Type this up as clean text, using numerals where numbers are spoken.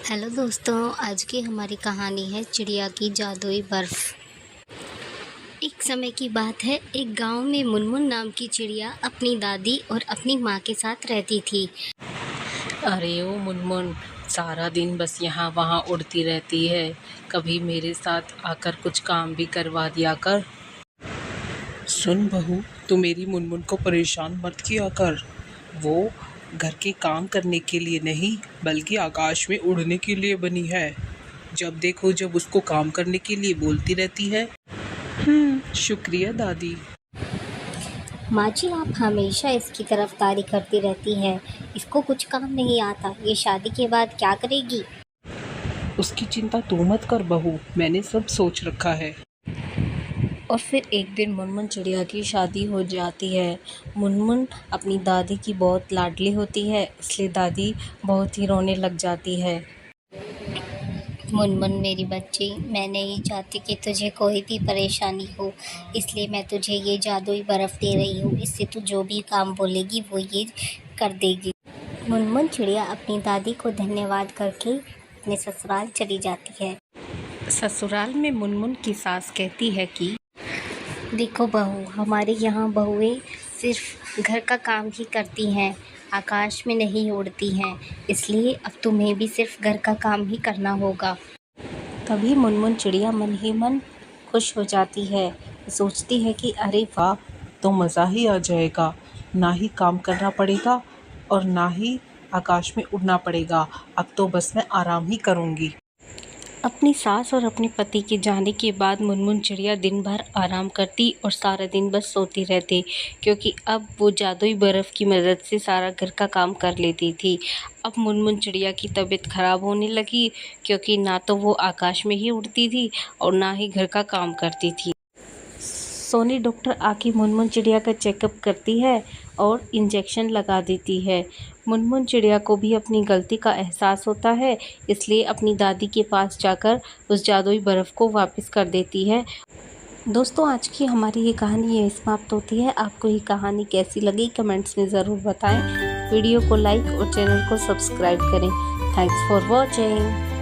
Hello दोस्तों, आज की हमारी कहानी है चिड़िया की जादुई बर्फ़। एक समय की बात है, एक गांव में मुनमुन नाम की चिड़िया अपनी दादी और अपनी माँ के साथ रहती थी। अरे ओ मुनमुन, सारा दिन बस यहाँ वहाँ उड़ती रहती है। कभी मेरे साथ आकर कुछ काम भी करवा दिया कर। सुन बहू, तू मेरी मुनमुन को परेशान मत किया कर। वो घर के काम करने के लिए नहीं बल्कि आकाश में उड़ने के लिए बनी है। जब देखो जब उसको काम करने के लिए बोलती रहती है। शुक्रिया दादी। माँ जी, आप हमेशा इसकी तरफदारी करती रहती है। इसको कुछ काम नहीं आता। ये शादी के बाद क्या करेगी? उसकी चिंता तू मत कर बहू, मैंने सब सोच रखा है। और फिर एक दिन मुनमुन चिड़िया की शादी हो जाती है। मुनमुन अपनी दादी की बहुत लाडली होती है, इसलिए दादी बहुत ही रोने लग जाती है। मुनमुन मेरी बच्ची, मैं नहीं चाहती कि तुझे कोई भी परेशानी हो, इसलिए मैं तुझे ये जादुई बर्फ़ दे रही हूँ। इससे तू जो भी काम बोलेगी वो ये कर देगी। मुनमुन चिड़िया अपनी दादी को धन्यवाद करके अपने ससुराल चली जाती है। ससुराल में मुनमुन की सास कहती है कि देखो बहू, हमारे यहाँ बहुएं सिर्फ घर का काम ही करती हैं, आकाश में नहीं उड़ती हैं, इसलिए अब तुम्हें भी सिर्फ घर का काम ही करना होगा। तभी मुनमुन चिड़िया मन ही मन खुश हो जाती है। सोचती है कि अरे वाह, तो मज़ा ही आ जाएगा। ना ही काम करना पड़ेगा और ना ही आकाश में उड़ना पड़ेगा। अब तो बस मैं आराम ही करूँगी। अपनी सास और अपने पति के जाने के बाद मुनमुन चिड़िया दिन भर आराम करती और सारा दिन बस सोती रहती, क्योंकि अब वो जादुई बर्फ़ की मदद से सारा घर का काम कर लेती थी। अब मुनमुन चिड़िया की तबीयत खराब होने लगी, क्योंकि ना तो वो आकाश में ही उड़ती थी और ना ही घर का काम करती थी। सोनी डॉक्टर आके मुनमुन चिड़िया का चेकअप करती है और इंजेक्शन लगा देती है। मुनमुन चिड़िया को भी अपनी गलती का एहसास होता है, इसलिए अपनी दादी के पास जाकर उस जादुई बर्फ़ को वापस कर देती है। दोस्तों, आज की हमारी ये कहानी यहीं समाप्त होती है। आपको ये कहानी कैसी लगी कमेंट्स में ज़रूर बताएं। वीडियो को लाइक और चैनल को सब्सक्राइब करें। Thanks for watching.